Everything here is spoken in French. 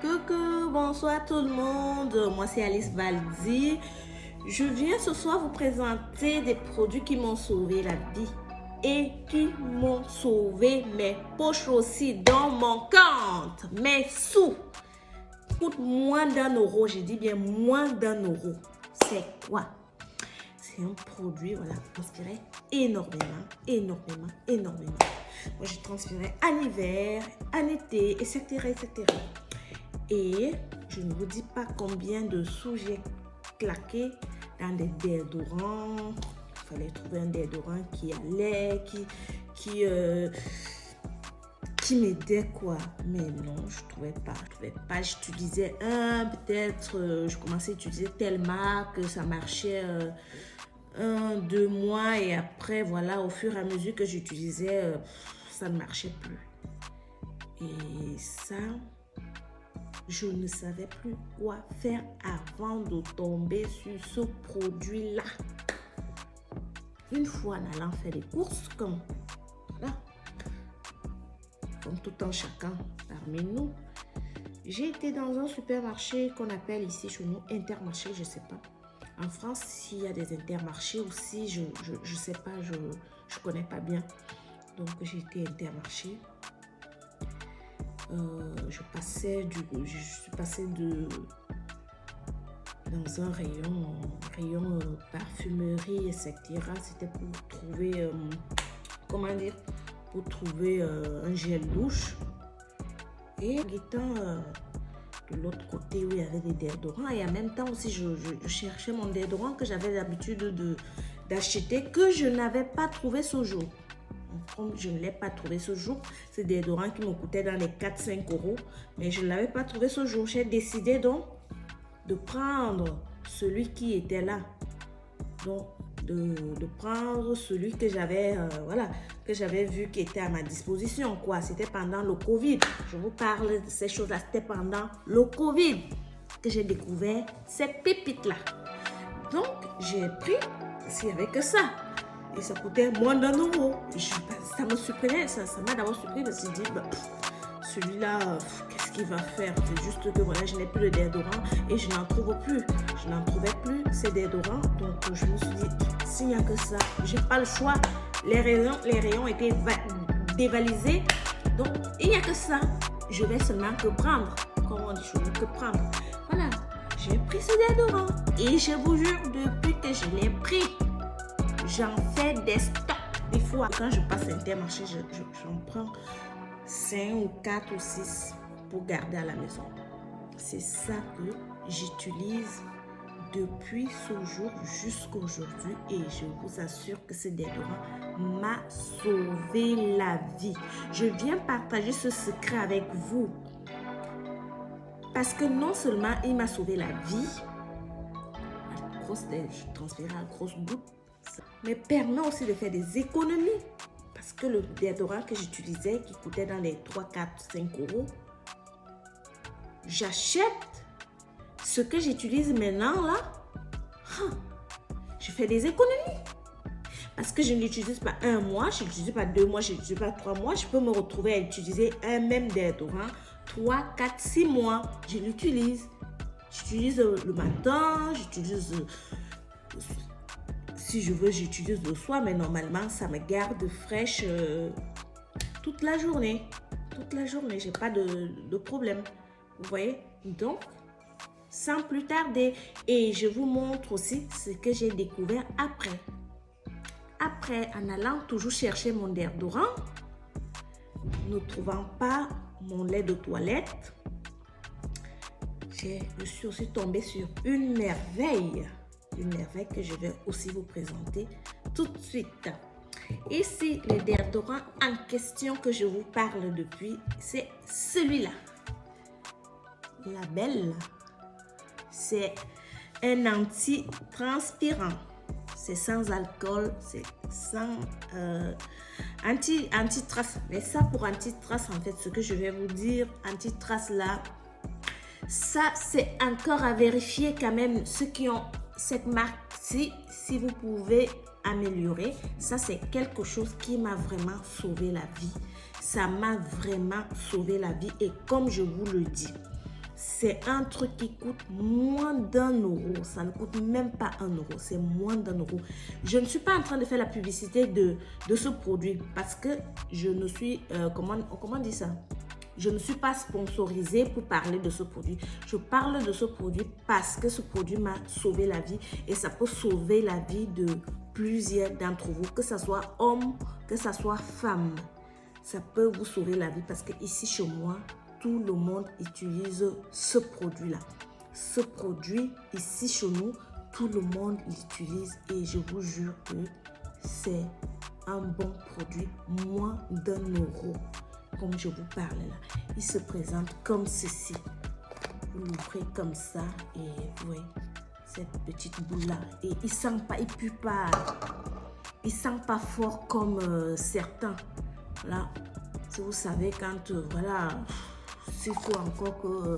Coucou, bonsoir tout le monde, moi c'est Alice Baldi. Je viens ce soir vous présenter des produits qui m'ont sauvé la vie et qui m'ont sauvé mes poches aussi dans mon compte. Mes sous coûtent moins d'1 €, j'ai dit bien moins d'1 €. C'est quoi? C'est un produit, voilà, transpiré énormément. Moi, j'ai transpiré en hiver, en été, etc. Et je ne vous dis pas combien de sous j'ai claqué dans des déodorants. Il fallait trouver un déodorant qui allait, qui m'aidait quoi. Mais non, je trouvais pas. J'utilisais peut-être, je commençais à utiliser telle marque, ça marchait 1-2 mois et après, voilà, au fur et à mesure que j'utilisais, ça ne marchait plus. Et ça, je ne savais plus quoi faire avant de tomber sur ce produit-là. Une fois en allant faire des courses, comme tout un chacun parmi nous, j'ai été dans un supermarché qu'on appelle ici chez nous Intermarché, je ne sais pas. En France, s'il y a des intermarchés aussi, je ne sais pas, je ne connais pas bien. Donc, j'ai été Intermarché. Je suis passée dans un rayon parfumerie, etc. C'était pour trouver, un gel douche. Et étant de l'autre côté où il y avait des déodorants, et en même temps aussi je cherchais mon déodorant que j'avais l'habitude d'acheter, que je n'avais pas trouvé ce jour. Comme je ne l'ai pas trouvé ce jour, c'est des déodorants qui me coûtaient dans les 4-5 €, mais je ne l'avais pas trouvé ce jour. J'ai décidé donc de prendre celui qui était là. Donc, de prendre celui que j'avais vu qui était à ma disposition, quoi. C'était pendant le Covid. Je vous parle de ces choses-là. C'était pendant le Covid que j'ai découvert cette pépite-là. Donc, j'ai pris, s'il n'y avait que ça. Et ça coûtait moins d'1 €. Ça me surprenait, ça m'a d'abord surpris parce que je me dis, celui-là, qu'est-ce qu'il va faire? C'est juste que voilà, je n'ai plus de déodorant et je n'en trouve plus. Je n'en trouvais plus ces déodorants. Donc, je me suis dit, s'il n'y a que ça, je n'ai pas le choix. Les rayons étaient dévalisés. Donc, il n'y a que ça. Je vais seulement que prendre. Comment on dit, je vais que prendre. Voilà, j'ai pris ce déodorant. Et je vous jure, depuis que je l'ai pris, j'en fais des stocks. Des fois, quand je passe à Intermarché, j'en prends 5 ou 4 ou 6 pour garder à la maison. C'est ça que j'utilise depuis ce jour jusqu'à aujourd'hui et je vous assure que ce déodorant m'a sauvé la vie. Je viens partager ce secret avec vous parce que non seulement il m'a sauvé la vie, je transpirais à grosse goutte, mais permet aussi de faire des économies. Parce que le déodorant que j'utilisais, qui coûtait dans les 3, 4, 5 €, j'achète ce que j'utilise maintenant là. Je fais des économies. Parce que je ne l'utilise pas 1 mois, je ne l'utilise pas 2 mois, je ne l'utilise pas 3 mois. Je peux me retrouver à utiliser un même déodorant 3, 4, 6 mois. Je l'utilise. J'utilise le matin, j'utilise... Si je veux, j'utilise le soir, mais normalement, ça me garde fraîche toute la journée. Toute la journée, j'ai pas de problème. Vous voyez? Donc, sans plus tarder. Et je vous montre aussi ce que j'ai découvert après. Après, en allant toujours chercher mon déodorant, ne trouvant pas mon lait de toilette, je suis aussi tombée sur une merveille. Une merveille que je vais aussi vous présenter tout de suite. Ici, le déodorant en question que je vous parle depuis, c'est celui-là. La Belle, c'est un anti-transpirant. C'est sans alcool, c'est sans anti-trace. Mais ça, pour anti-trace, en fait, ce que je vais vous dire, anti-trace là, ça, c'est encore à vérifier quand même. Ceux qui ont cette marque-ci, si vous pouvez améliorer, ça c'est quelque chose qui m'a vraiment sauvé la vie. Ça m'a vraiment sauvé la vie et comme je vous le dis, C'est un truc qui coûte moins d'1 €. Ça ne coûte même pas 1 €. C'est moins d'1 €. Je ne suis pas en train de faire la publicité de ce produit parce que je ne suis... comment on dit ça? Je ne suis pas sponsorisée pour parler de ce produit. Je parle de ce produit parce que ce produit m'a sauvé la vie et ça peut sauver la vie de plusieurs d'entre vous, que ce soit homme, que ce soit femme. Ça peut vous sauver la vie parce que ici chez moi, tout le monde utilise ce produit-là. Ce produit, ici chez nous, tout le monde l'utilise et je vous jure que c'est un bon produit, moins d'1 €. Comme je vous parle là, il se présente comme ceci. Vous l'ouvrez comme ça et vous voyez cette petite boule là. Et il sent pas, il pue pas. Il sent pas fort comme certains. Là, si vous savez quand voilà, s'il faut encore que